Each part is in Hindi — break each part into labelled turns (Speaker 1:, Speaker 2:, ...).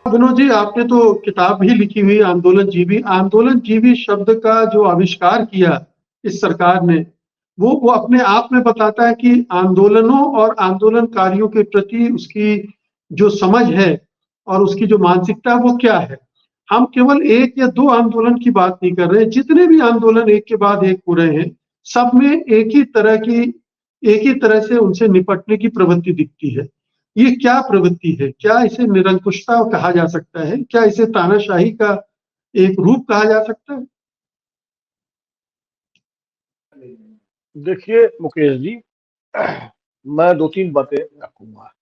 Speaker 1: विनोद जी, आपने तो किताब भी लिखी हुई आंदोलन जीवी शब्द का जो आविष्कार किया इस सरकार ने, वो अपने आप में बताता है कि आंदोलनों और आंदोलनकारियों के प्रति उसकी जो समझ है और उसकी जो मानसिकता है वो क्या है। हम केवल एक या दो आंदोलन की बात नहीं कर रहे हैं, जितने भी आंदोलन एक के बाद एक हो रहे हैं, सब में एक ही तरह से उनसे निपटने की प्रवृत्ति दिखती है। ये क्या प्रवृत्ति है? क्या इसे निरंकुशता कहा जा सकता है? क्या इसे तानाशाही का एक रूप कहा जा सकता है?
Speaker 2: देखिए मुकेश जी, मैं दो तीन बातें रखूंगा।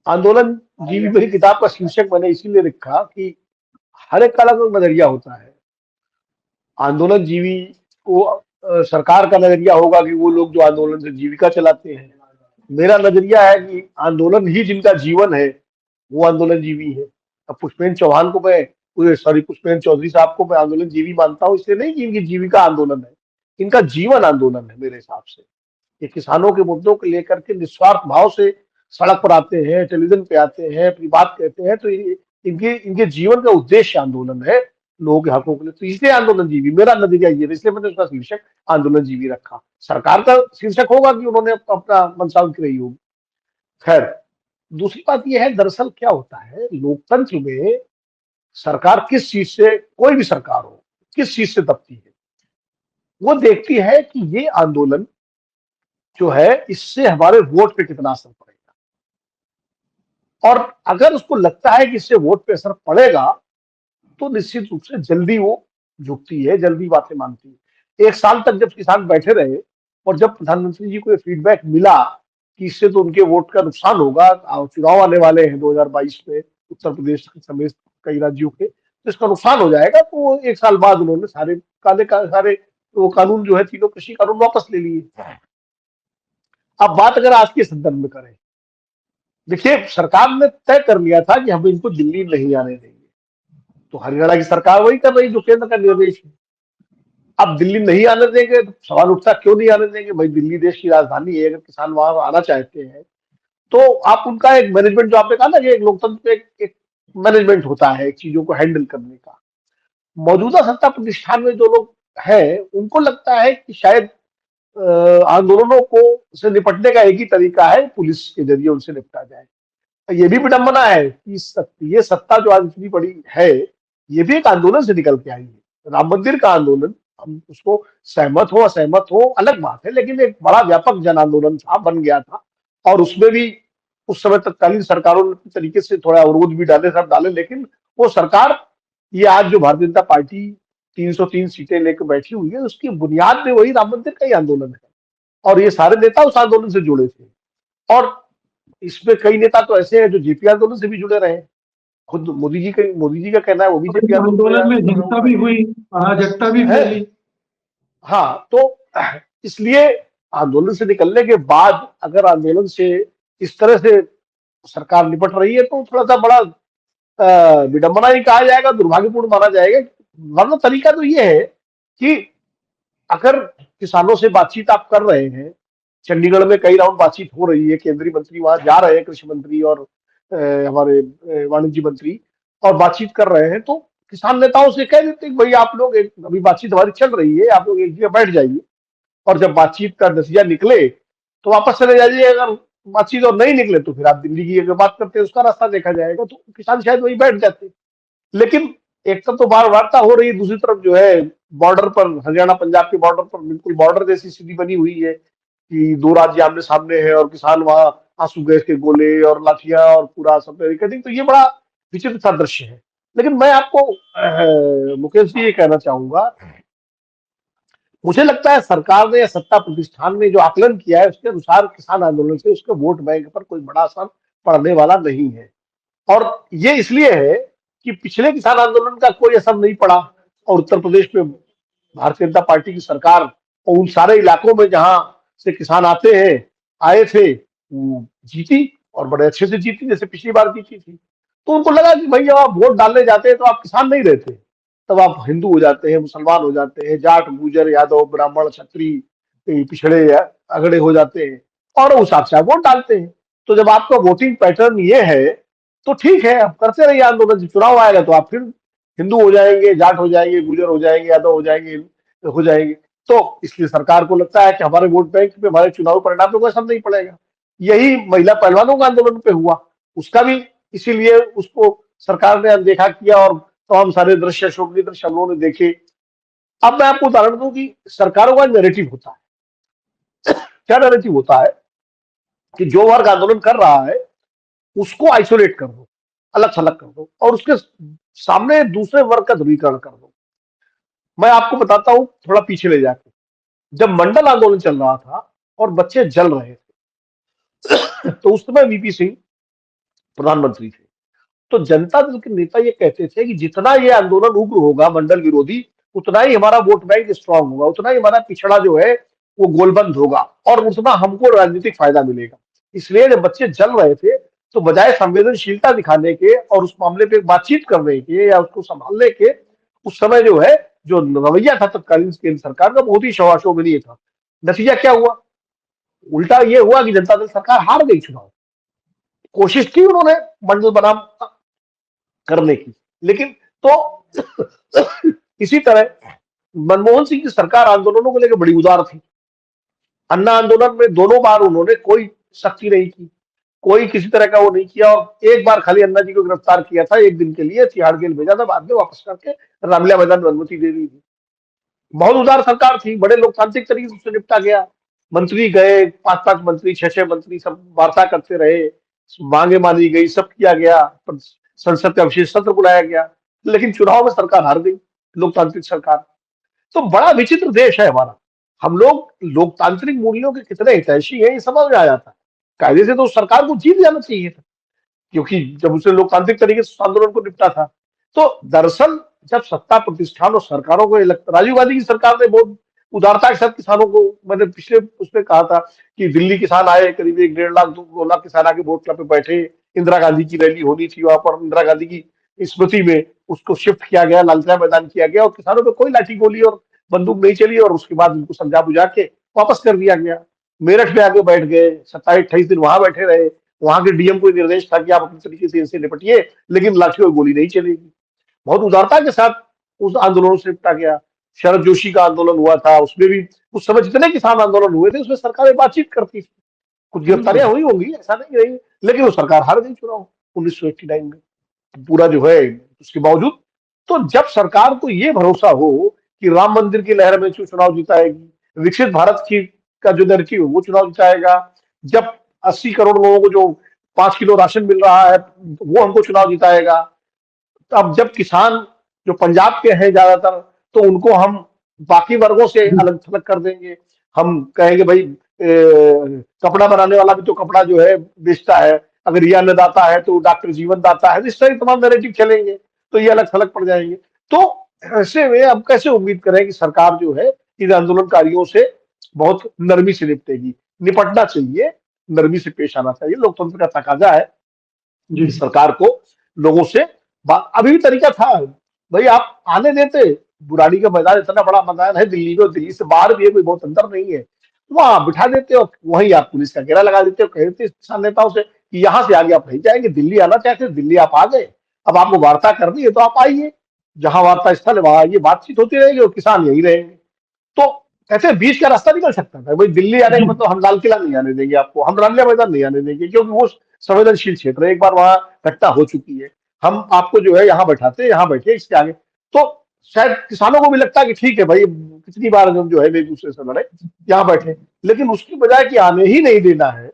Speaker 2: आंदोलन जीवी मेरी किताब का शीर्षक मैंने इसीलिए रखा कि हर एक का अलग अलग नजरिया होता है। आंदोलन जीवी को सरकार का नजरिया होगा कि वो लोग जो आंदोलन से जीविका चलाते हैं। मेरा नजरिया है कि आंदोलन ही जिनका जीवन है वो आंदोलन जीवी है। अब पुष्पेंद्र चौहान को मैं सॉरी पुष्पेंद्र चौधरी साहब को मैं आंदोलन जीवी मानता हूँ, इसलिए नहीं कि इनकी जीविका आंदोलन है, इनका जीवन आंदोलन है मेरे हिसाब से। ये किसानों के मुद्दों को लेकर के निस्वार्थ भाव से सड़क पर आते हैं, टेलीविजन पे आते हैं, अपनी बात कहते हैं, तो इनके इनके जीवन का उद्देश्य आंदोलन है लोगों के हकों के लिए। तो इसलिए आंदोलन जीवी मेरा नजरिया ये है, इसलिए मैंने उसका शीर्षक आंदोलन जीवी रखा। सरकार का शीर्षक होगा कि उन्होंने अपना मंशा उनकी रही होगी। खैर, दूसरी बात यह है, दरअसल क्या होता है लोकतंत्र में, सरकार किस चीज से, कोई भी सरकार हो, किस चीज से दबती है, वो देखती है कि ये आंदोलन जो है इससे हमारे वोट पे कितना असर पड़ेगा। और अगर उसको लगता है कि इससे वोट पे असर पड़ेगा तो निश्चित रूप से जल्दी वो झुकती है, जल्दी बातें मानती है। एक साल तक जब किसान बैठे रहे और जब प्रधानमंत्री जी को ये फीडबैक मिला कि इससे तो उनके वोट का नुकसान होगा, चुनाव आने वाले हैं 2022 में उत्तर प्रदेश समेत कई राज्यों के, तो इसका नुकसान हो जाएगा, तो वो एक साल बाद उन्होंने सारे वो कानून जो है, तीनों कृषि कानून वापस ले लिए। अब बात अगर आज के संदर्भ में करें, देखिए सरकार ने तय कर लिया था कि हम इनको दिल्ली नहीं आने देंगे, तो हरियाणा की सरकार वही कर रही जो केंद्र का निर्देश है। अब दिल्ली नहीं आने देंगे तो सवाल उठता क्यों नहीं आने देंगे, भाई दिल्ली देश की राजधानी है, अगर किसान वहां आना चाहते हैं तो आप उनका एक मैनेजमेंट, जो आपने कहा ना कि एक लोकतंत्र में एक मैनेजमेंट होता है एक चीजों को हैंडल करने का। मौजूदा सत्ता प्रतिष्ठान में जो लोग हैं उनको लगता है कि शायद आंदोलनों को से निपटने का एक ही तरीका है, पुलिस के जरिए उनसे निपटा जाए। ये भी विडंबना है कि ये सत्ता जो आज इतनी बड़ी है, ये भी एक आंदोलन से निकल के आई है। राम मंदिर का आंदोलन, हम उसको सहमत हो असहमत हो अलग बात है, लेकिन एक बड़ा व्यापक जन आंदोलन था, बन गया था। और उसमें भी उस समय तत्कालीन सरकारों ने तरीके से थोड़ा अवरोध भी डाले, सब डाले, लेकिन वो सरकार, ये आज जो भारतीय जनता पार्टी 303 सीटें लेकर बैठी हुई है, उसकी बुनियाद में वही राम मंदिर का ही आंदोलन है। और ये सारे नेता उस आंदोलन से जुड़े थे। और इसमें कई नेता तो ऐसे हैं जो जेपी आंदोलन से भी जुड़े रहे। खुद मोदी जी का कहना है वो भी जेपी
Speaker 1: आंदोलन में हिंसा भी हुई, अराजकता भी फैली।
Speaker 2: हाँ, तो इसलिए आंदोलन से निकलने के बाद अगर आंदोलन से इस तरह से सरकार निपट रही है तो थोड़ा सा बड़ा विडंबना ही कहा जाएगा, दुर्भाग्यपूर्ण माना जाएगा। वरना तरीका तो ये है कि अगर किसानों से बातचीत आप कर रहे हैं, चंडीगढ़ में कई राउंड बातचीत हो रही है, केंद्रीय मंत्री वहां जा रहे हैं, कृषि मंत्री और हमारे वाणिज्य मंत्री, और बातचीत कर रहे हैं, तो किसान नेताओं से कह देते हैं भाई आप लोग अभी बातचीत हमारी चल रही है, आप लोग एक जगह बैठ जाइए, और जब बातचीत का नतीजा निकले तो वापस चले जाइए। अगर बातचीत और नहीं निकले तो फिर आप दिल्ली की अगर बात करते हैं उसका रास्ता देखा जाएगा। तो किसान शायद वही बैठ जाते। लेकिन एक तरफ तो बार वार्ता हो रही है, दूसरी तरफ जो है बॉर्डर पर, हरियाणा पंजाब के बॉर्डर पर बिल्कुल बॉर्डर जैसी स्थिति बनी हुई है कि दो राज्य आमने सामने है और किसान वहां आंसू गैस के गोले और लाठियां और पूरा सब बैरिकेडिंग, तो ये बड़ा विचित्र सा दृश्य है। लेकिन मैं आपको मुकेश जी ये कहना चाहूंगा, मुझे लगता है सरकार ने या सत्ता प्रतिष्ठान ने जो आकलन किया है उसके अनुसार किसान आंदोलन से उसके वोट बैंक पर कोई बड़ा असर पड़ने वाला नहीं है। और ये इसलिए है कि पिछले किसान आंदोलन का कोई असर नहीं पड़ा, और उत्तर प्रदेश में भारतीय जनता पार्टी की सरकार और उन सारे इलाकों में जहां से किसान आए थे, वो जीती, और बड़े अच्छे से जीती, जैसे पिछली बार जीती थी। तो उनको लगा कि भाई जब आप वोट डालने जाते हैं तो आप किसान नहीं रहते, तब आप हिंदू हो जाते हैं, मुसलमान हो जाते हैं, जाट गुजर यादव ब्राह्मण क्षत्रिय पिछड़े अगड़े हो जाते हैं, और उस हिसाब से आप वोट डालते हैं। तो जब आपका वोटिंग पैटर्न ये है तो ठीक है, आप करते रहिए आंदोलन, जब चुनाव आएगा तो आप फिर हिंदू हो जाएंगे, जाट हो जाएंगे, गुजर हो जाएंगे, यादव हो जाएंगे। तो इसलिए सरकार को लगता है कि हमारे वोट बैंक पे, हमारे चुनाव परिणाम पे कोई असर नहीं पड़ेगा। यही महिला पहलवानों का आंदोलन पे हुआ, उसका भी इसीलिए उसको सरकार ने अनदेखा किया और तमाम सारे दृश्य, शोभनीय दृश्य हम लोगों ने देखे। अब मैं आपको उदाहरण दूं कि सरकारों का नैरेटिव होता है, क्या नैरेटिव होता है कि जो वर्ग आंदोलन कर रहा है उसको आइसोलेट कर दो, अलग थलग कर दो, और उसके सामने दूसरे वर्ग का ध्रुवीकरण कर दो। मैं आपको बताता हूं थोड़ा पीछे ले जाके, जब मंडल आंदोलन चल रहा था और बच्चे जल रहे थे तो उस समय वीपी सिंह प्रधानमंत्री थे। तो जनता दल के नेता ये कहते थे कि जितना ये आंदोलन उग्र होगा मंडल विरोधी, उतना ही हमारा वोट बैंक स्ट्रांग होगा, उतना ही हमारा पिछड़ा जो है वो गोलबंद होगा और उतना हमको राजनीतिक फायदा मिलेगा। इसलिए जब बच्चे जल रहे थे तो बजाय संवेदनशीलता दिखाने के और उस मामले पे बातचीत करने के या उसको संभालने के, उस समय जो है जो रवैया था तत्कालीन केंद्र सरकार का, बहुत ही शोभनीय था। नतीजा क्या हुआ? उल्टा ये हुआ कि जनता दल सरकार हार गई चुनाव। कोशिश की उन्होंने मंडल बनाम करने की, लेकिन तो इसी तरह मनमोहन सिंह की सरकार आंदोलनों को लेकर बड़ी उदार थी। अन्ना आंदोलन में दोनों बार उन्होंने कोई सख्ती नहीं की, कोई किसी तरह का वो नहीं किया, और एक बार खाली अन्ना जी को गिरफ्तार किया था एक दिन के लिए, तिहाड़ जेल भेजा था, बाद में वापस करके रामलीला मैदान में अनुमति दे दी थी। बहुत उदार सरकार थी, बड़े लोकतांत्रिक तरीके से उससे निपटा गया। मंत्री गए, 5-5 मंत्री, 6-6 मंत्री, सब वार्ता करते रहे, मांगे मानी गई, सब किया गया, संसद का विशेष सत्र बुलाया गया, लेकिन चुनाव में सरकार हार गई, लोकतांत्रिक सरकार। तो बड़ा विचित्र देश है हमारा। हम लोग लोकतांत्रिक मूल्यों के कितने हितैषी हैं ये समझ में आ जाता है। कायदे से तो सरकार को जीत जाना चाहिए था, क्योंकि जब उसने लोकतांत्रिक तरीके से आंदोलन को निपटा था। तो दरअसल जब सत्ता प्रतिष्ठान और सरकारों को राजीव गांधी की सरकार ने बहुत उदारता के साथ किसानों को, मैंने पिछले उसमें कहा था कि दिल्ली किसान आए, करीब 1-1.5 लाख 2 लाख किसान आके वोट क्लब पे बैठे, इंदिरा गांधी की रैली होनी थी वहां पर, इंदिरा गांधी की स्मृति में उसको शिफ्ट किया गया, लालकिला मैदान किया गया, और किसानों पे कोई लाठी गोली और बंदूक नहीं चली, और उसके बाद उनको समझा बुझा के वापस कर दिया गया। मेरठ में आके बैठ गए, 27-28 दिन वहां बैठे रहे। वहां के डीएम को निर्देश था कि आप अपनी तरीके से इनसे निपटिए, लेकिन लाठी और गोली नहीं चलेगी। बहुत उदारता के साथ उस आंदोलन से निपटा गया। शरद जोशी का आंदोलन हुआ था, उसमें भी उस समय जितने किसान आंदोलन हुए थे उसमें सरकारें बातचीत करती थी। कुछ गिरफ्तारियां हुई होंगी, ऐसा नहीं रही, लेकिन वो सरकार हार गई चुनाव 1989 में, पूरा जो है उसके बावजूद। तो जब सरकार को ये भरोसा हो कि राम मंदिर की लहर में चुनाव जिताएगी, विकसित भारत की का जो नैरेटिव वो चुनाव जिताएगा, जब 80 करोड़ लोगों को जो 5 किलो राशन मिल रहा है वो हमको चुनाव जिताएगा, अब जब किसान जो पंजाब के हैं ज्यादातर, तो उनको हम बाकी वर्गों से अलग थलग कर देंगे। हम कहेंगे भाई कपड़ा बनाने वाला भी तो कपड़ा जो है बेचता है, अगर ये अन्नदाता है तो डॉक्टर जीवन दाता है, इस तरह तमाम नैरेटिव चलेंगे, तो ये अलग थलग पड़ जाएंगे। तो ऐसे में अब कैसे उम्मीद करें कि सरकार जो है इन आंदोलनकारियों से बहुत नरमी से निपटेगी? निपटना चाहिए, नरमी से पेश आना चाहिए, लोकतंत्र का तकाजा है
Speaker 1: जी
Speaker 2: सरकार को लोगों से अभी भी तरीका था भाई, आप आने देते, बुराड़ी का मैदान इतना बड़ा मैदान है दिल्ली में, दिल्ली से बाहर भी है, कोई बहुत अंतर नहीं है, वहां बिठा देते और वहीं आप पुलिस का घेरा लगा देते और कहते किसान नेताओं से कि यहाँ से आगे आप नहीं जाएंगे, दिल्ली आना चाहते दिल्ली आप आ गए, अब आपको वार्ता करनी है तो आप आइए, जहां वार्ता स्थल है वहां आइए, बातचीत होती रहेगी और किसान यही रहेंगे। तो ऐसे बीच का रास्ता निकल सकता था भाई, दिल्ली आने का
Speaker 1: जी
Speaker 2: मतलब हम लाल किला नहीं आने देंगे आपको, हम रामलीला मैदान नहीं आने देंगे, क्योंकि वो संवेदनशील क्षेत्र है, एक बार वहां घटना हो चुकी है, हम आपको जो है यहाँ बैठाते, यहाँ बैठे, इसके आगे। तो शायद किसानों को भी लगता है कि ठीक है भाई, कितनी बार हम जो है एक दूसरे से लड़े, यहाँ बैठे, लेकिन उसकी बजाय कि आने ही नहीं देना है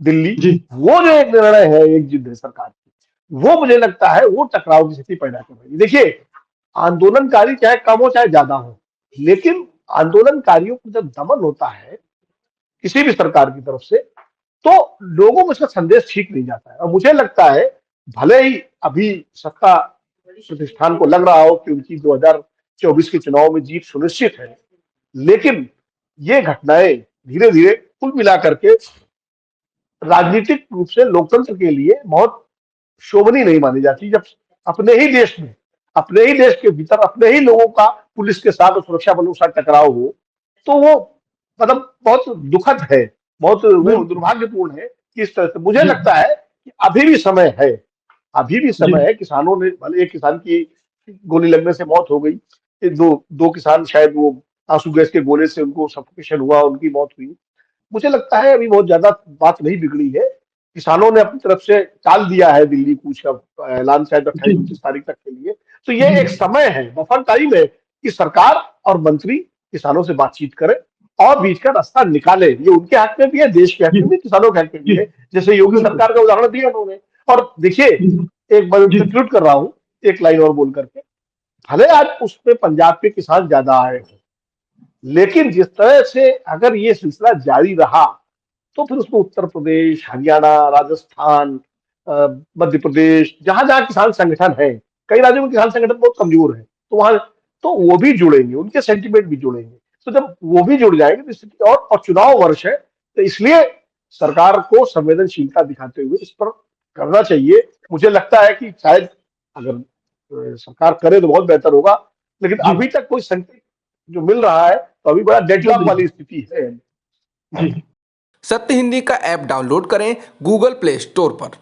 Speaker 2: दिल्ली,
Speaker 1: जी
Speaker 2: वो जो एक निर्णय है, एक जिद है सरकार की, वो मुझे लगता है वो टकराव की स्थिति पैदा कर रही है। देखिए, आंदोलनकारी चाहे कम हो चाहे ज्यादा हो, लेकिन आंदोलनकारियों को जब दमन होता है किसी भी सरकार की तरफ से, तो लोगों में इसका संदेश ठीक नहीं जाता है। और मुझे लगता है भले ही अभी सत्ता प्रतिष्ठान को लग रहा हो कि उनकी 2024 के चुनाव में जीत सुनिश्चित है, लेकिन ये घटनाएं धीरे धीरे कुल मिलाकर के राजनीतिक रूप से लोकतंत्र के लिए बहुत शोभनीय नहीं मानी जाती। जब अपने ही देश में, अपने ही देश के भीतर, अपने ही लोगों का पुलिस के साथ और सुरक्षा बलों के साथ टकराव हो, तो वो मतलब बहुत दुखद है, बहुत
Speaker 1: बिल्कुल
Speaker 2: दुर्भाग्यपूर्ण है कि इस तरह से। मुझे
Speaker 1: जी
Speaker 2: लगता है कि अभी भी समय है अभी भी समय है। किसानों ने, भले एक किसान की गोली लगने से मौत हो गई, दो किसान शायद वो आंसू गैस के गोले से उनको सफोकेशन हुआ, उनकी मौत हुई। मुझे लगता है अभी बहुत ज्यादा बात नहीं बिगड़ी है। किसानों ने अपनी तरफ से टाल दिया है दिल्ली कूच का ऐलान, शायद 28-29 तारीख तक के लिए। तो ये एक समय है, बफर टाइम है कि सरकार और मंत्री किसानों से बातचीत करें और बीच का रास्ता निकाले। ये उनके हक में भी है, देश के हक में भी, किसानों के हक में भी है। जैसे योगी सरकार का उदाहरण दिया उन्होंने। और देखिए, एक बार कंक्लूड कर रहा हूं एक लाइन और बोल करके, भले आज उसमें पंजाब के किसान ज्यादा आए हैं, लेकिन जिस तरह से अगर ये सिलसिला जारी रहा तो फिर उसमें उत्तर प्रदेश, हरियाणा, राजस्थान, मध्य प्रदेश, जहां जहां किसान संगठन है, कई राज्यों में किसान संगठन बहुत कमजोर है, तो वहां तो वो भी जुड़ेंगे, उनके सेंटिमेंट भी जुड़ेंगे। तो जब वो भी जुड़ जाएंगे तो स्थिति और चुनाव वर्ष है, तो इसलिए सरकार को संवेदनशीलता दिखाते हुए इस पर करना चाहिए। मुझे लगता है कि शायद अगर सरकार करे तो बहुत बेहतर होगा, लेकिन अभी तक कोई संकेत जो मिल रहा है तो अभी बड़ा डेडलॉक वाली स्थिति है।
Speaker 3: सत्य हिंदी का ऐप डाउनलोड करें गूगल प्ले स्टोर पर।